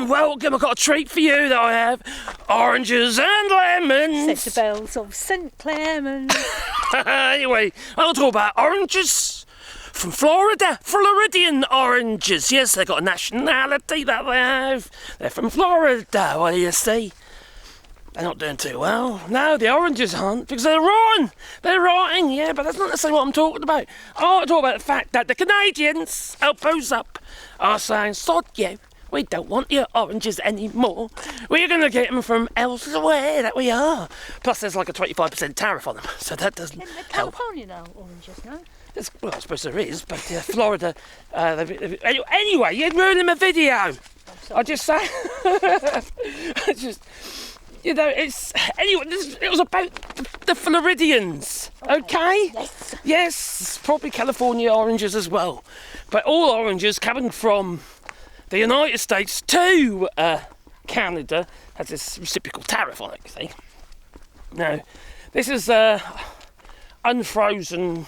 Welcome, welcome. I've got a treat for you that I have. Oranges and lemons. Set the bells of St. Clements. Anyway, I'll talk about oranges from Florida. Floridian oranges. Yes, they've got a nationality that they have. They're from Florida, what do you see? They're not doing too well. No, the oranges aren't, because they're rotting. They're rotting, yeah, but that's not necessarily what I'm talking about. I want to talk about the fact that the Canadians, elbows up, are saying, sod you, we don't want your oranges anymore. We're going to get them from elsewhere, that we are. Plus, there's like a 25% tariff on them, so that doesn't help. California now, oranges, no? Well, I suppose there is, but Florida... anyway, you're ruining my video. I just say... I just... You know, it was about the Floridians, okay? Yes. Yes, probably California oranges as well. But all oranges coming from the United States to Canada has this reciprocal tariff on it, you see. Now, this is unfrozen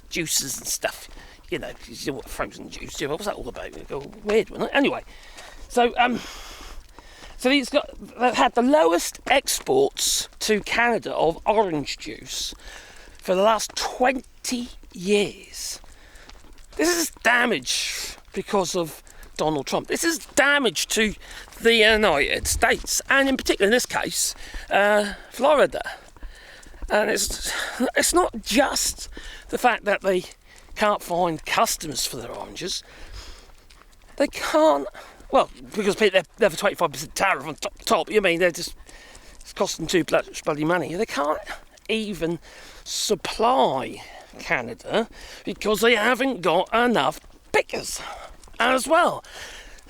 juices and stuff. You know what frozen juice, what was that all about? It was weird, wasn't it? Anyway, so they've had the lowest exports to Canada of orange juice for the last 20 years. This is damage because of Donald Trump. This is damage to the United States, and in particular, in this case, Florida. And it's not just the fact that they can't find customers for their oranges. They can't... Well, because they have a 25% tariff on top, you mean, it's costing too much bloody money. They can't even supply Canada because they haven't got enough pickers as well.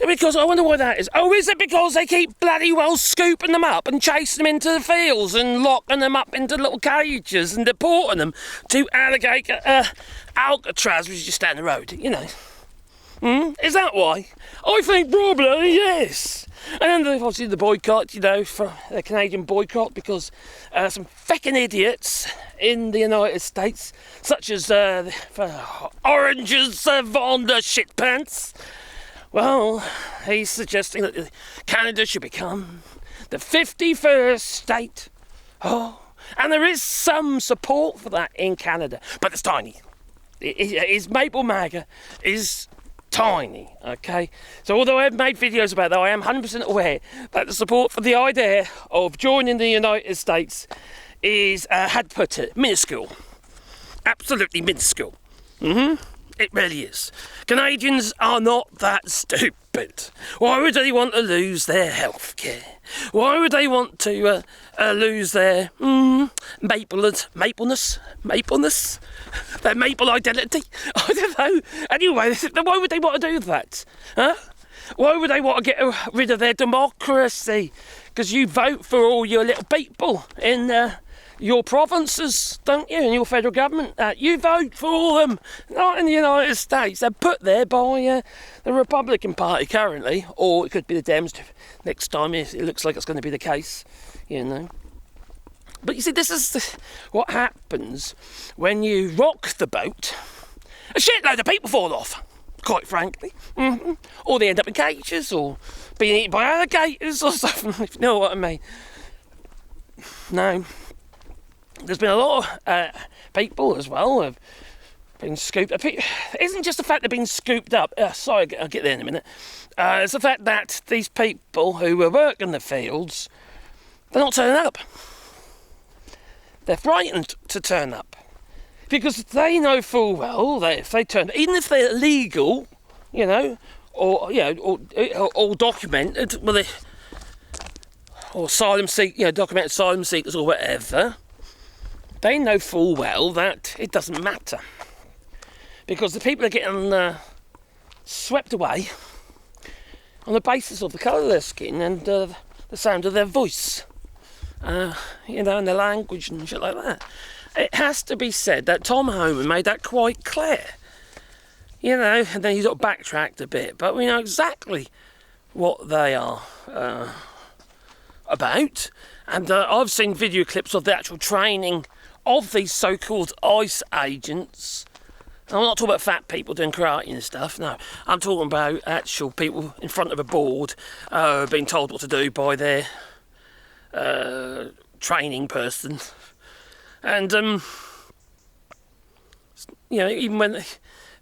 Because I wonder why that is. Oh, is it because they keep bloody well scooping them up and chasing them into the fields and locking them up into little cages and deporting them to Alcatraz, which is just down the road, you know? Is that why? I think probably yes. And then there's obviously the boycott, you know, for the Canadian boycott, because some feckin' idiots in the United States, such as oranges on the shit pants. Well, he's suggesting that Canada should become the 51st state. Oh, and there is some support for that in Canada, but it's tiny. His Maple MAGA is tiny, okay? So although I've made videos about that, I am 100% aware that the support for the idea of joining the United States is, had put it, minuscule. Absolutely minuscule. It really is. Canadians are not that stupid. Why would they want to lose their health care? Why would they want to lose their mapleness, their maple identity? I don't know. Anyway, why would they want to do that? Huh? Why would they want to get rid of their democracy? Because you vote for all your little people in your provinces, don't you, in your federal government? You vote for them, not in the United States. They're put there by the Republican Party currently, or it could be the Dems next time. It looks like it's going to be the case, you know. But you see, this is what happens when you rock the boat. A shitload of people fall off, quite frankly. Or they end up in cages, or being eaten by alligators or something, if you know what I mean. No. There's been a lot of people as well have been scooped up. It isn't just the fact they've been scooped up. Sorry, I'll get there in a minute. It's the fact that these people who were working the fields, they're not turning up. They're frightened to turn up because they know full well that if they turn, even if they're legal, you know, or documented, well, or asylum seek, you know, documented asylum seekers or whatever. They know full well that it doesn't matter because the people are getting swept away on the basis of the colour of their skin and the sound of their voice, you know, and their language and shit like that. It has to be said that Tom Homan made that quite clear, you know, and then he sort of backtracked a bit, but we know exactly what they are about, and I've seen video clips of the actual training of these so-called ICE agents I'm not talking about fat people doing karate and stuff, no. I'm talking about actual people in front of a board being told what to do by their training person. And, even when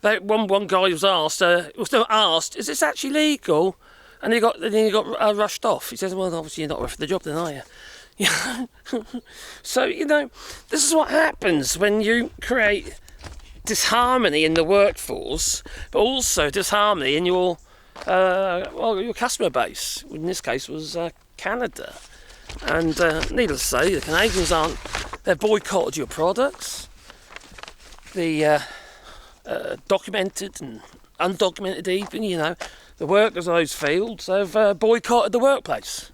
one guy was asked, is this actually legal? And he got rushed off. He says, well, obviously you're not ready for the job then, are you? So, this is what happens when you create disharmony in the workforce, but also disharmony in your customer base. In this case was Canada. And needless to say, the Canadians they've boycotted your products. The documented and undocumented even, the workers of those fields have boycotted the workplace.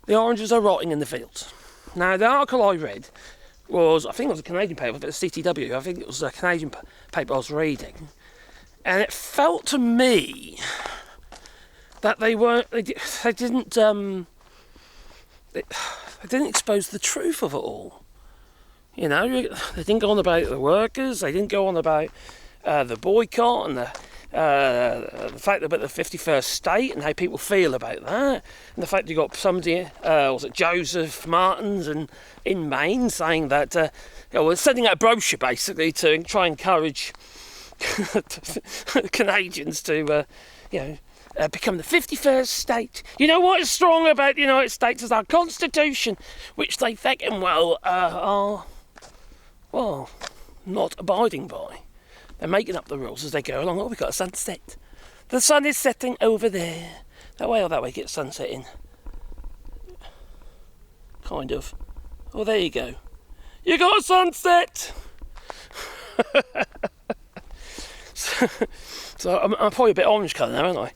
The oranges are rotting in the fields. Now, the article I read was, I think it was a Canadian paper, but it was CTW, I think it was a Canadian paper I was reading, and it felt to me that they didn't expose the truth of it all. They didn't go on about the workers, they didn't go on about the boycott and the fact about the 51st state and how people feel about that, and the fact you got somebody, was it Joseph Martins in Maine, saying that we're sending out a brochure basically to try and encourage Canadians to become the 51st state. You know what is strong about the United States is our Constitution, which they are not abiding by. They're making up the rules as they go along. Oh, we've got a sunset. The sun is setting over there. That way get sunset in. Kind of. Oh, there you go. You got a sunset! so I'm probably a bit orange colour now, aren't I?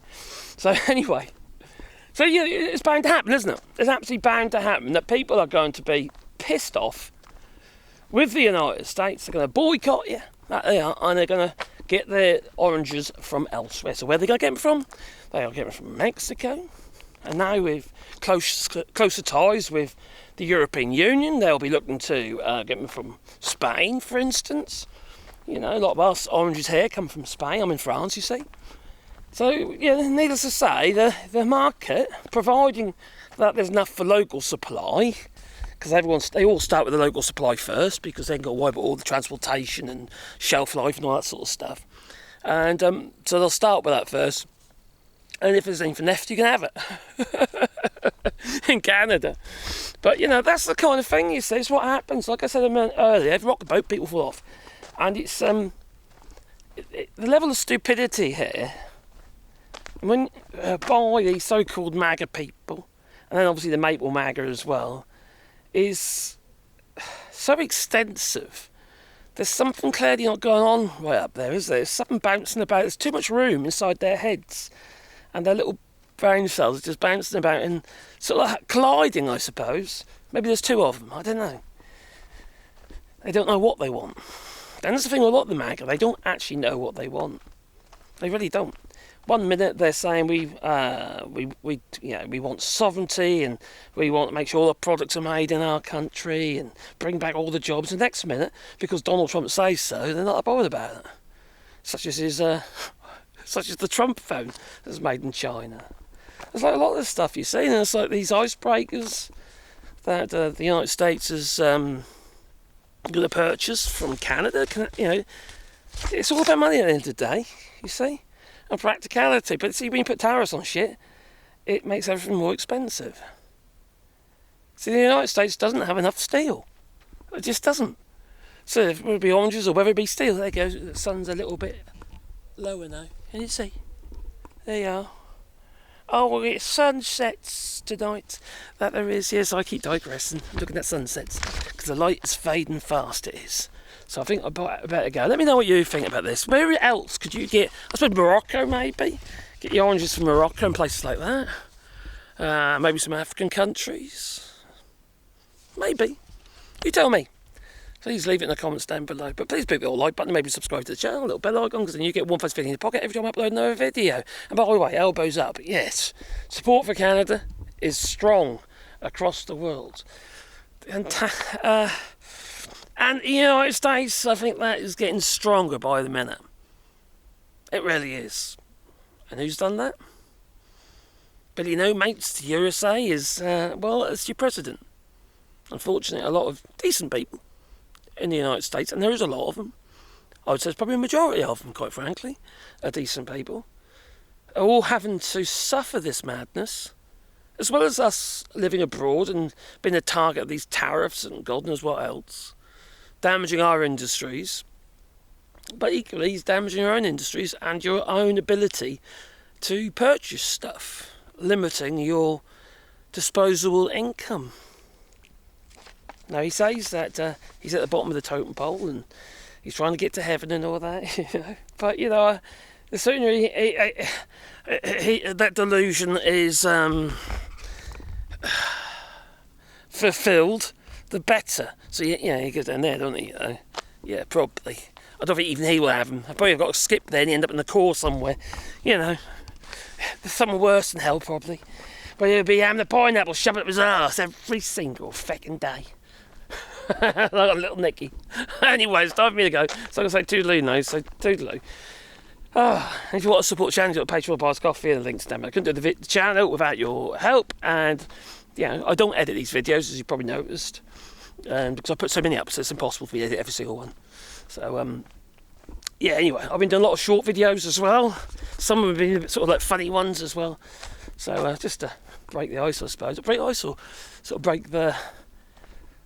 So anyway. So it's bound to happen, isn't it? It's absolutely bound to happen that people are going to be pissed off with the United States. They're going to boycott you. That they are, and they're going to get their oranges from elsewhere. So where are they going to get them from? They are getting them from Mexico. And now with closer ties with the European Union, they'll be looking to get them from Spain, for instance. A lot of us oranges here come from Spain. I'm in France, you see. So, needless to say, the market, providing that there's enough for local supply, because they all start with the local supply first, because they've got to worry about all the transportation and shelf life and all that sort of stuff. And so they'll start with that first. And if there's anything left, you can have it in Canada. But, that's the kind of thing, you see. It's what happens. Like I said a minute earlier, if you rock the boat, people fall off. And it's the level of stupidity here, when by these so-called MAGA people, and then obviously the Maple MAGA as well, is so extensive. There's something clearly not going on right up there, is there? There's something bouncing about. There's too much room inside their heads, and their little brain cells are just bouncing about and sort of like colliding, I suppose. Maybe there's two of them, I don't know. They don't know what they want. And that's the thing with a lot of the MAGA, they don't actually know what they want. They really don't. One minute they're saying we want sovereignty and we want to make sure all the products are made in our country and bring back all the jobs. And the next minute, because Donald Trump says so, they're not bothered about it. Such as the Trump phone that's made in China. There's like a lot of this stuff you see, and it's like these icebreakers that the United States is going to purchase from Canada. It's all about money at the end of the day, you see. And practicality, but see, when you put tariffs on shit, it makes everything more expensive. See, the United States doesn't have enough steel. It just doesn't. So if it be oranges or whether it be steel, there goes. The sun's a little bit lower now. Can you see? There you are. Oh, well, it's sunsets tonight. That there is. Yes, I keep digressing, looking at sunsets, because the light is fading fast, it is. So I think I better go. Let me know what you think about this. Where else could you get? I suppose Morocco, maybe. Get your oranges from Morocco and places like that. Maybe some African countries. Maybe. You tell me. Please leave it in the comments down below. But please click the like button, maybe subscribe to the channel, little bell icon, because then you get one post video in your pocket every time I upload another video. And by the way, elbows up. Yes. Support for Canada is strong across the world. And And the United States, I think that is getting stronger by the minute. It really is. And who's done that? But mates to USA is, well, it's your president. Unfortunately, a lot of decent people in the United States, and there is a lot of them. I would say it's probably a majority of them, quite frankly, are decent people, are all having to suffer this madness, as well as us living abroad and being a target of these tariffs and God knows what else, damaging our industries. But equally, he's damaging your own industries and your own ability to purchase stuff, limiting your disposable income. Now, he says that he's at the bottom of the totem pole and he's trying to get to heaven and all that, But, the sooner that delusion is fulfilled, the better. So, he goes down there, doesn't he? Yeah, probably. I don't think even he will have him. I probably have got to skip there and end up in the core somewhere. There's something worse than hell, probably. But he'll be having a pineapple shoved up his arse every single feckin' day. Like a little Nicky. Anyway, it's time for me to go. So I'm going to say toodaloo now, so toodaloo. If you want to support the channel, you've got Patreon, Buy Coffee, and the links down there. I couldn't do the channel without your help, and I don't edit these videos, as you probably noticed, because I put so many up, so it's impossible for me to edit every single one. So, anyway, I've been doing a lot of short videos as well. Some of them have been sort of like funny ones as well. So, just to break the ice, I suppose. Break the ice or sort of break the...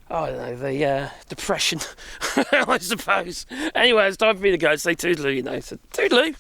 I don't know, the depression, I suppose. Anyway, it's time for me to go. Say toodaloo, So toodaloo.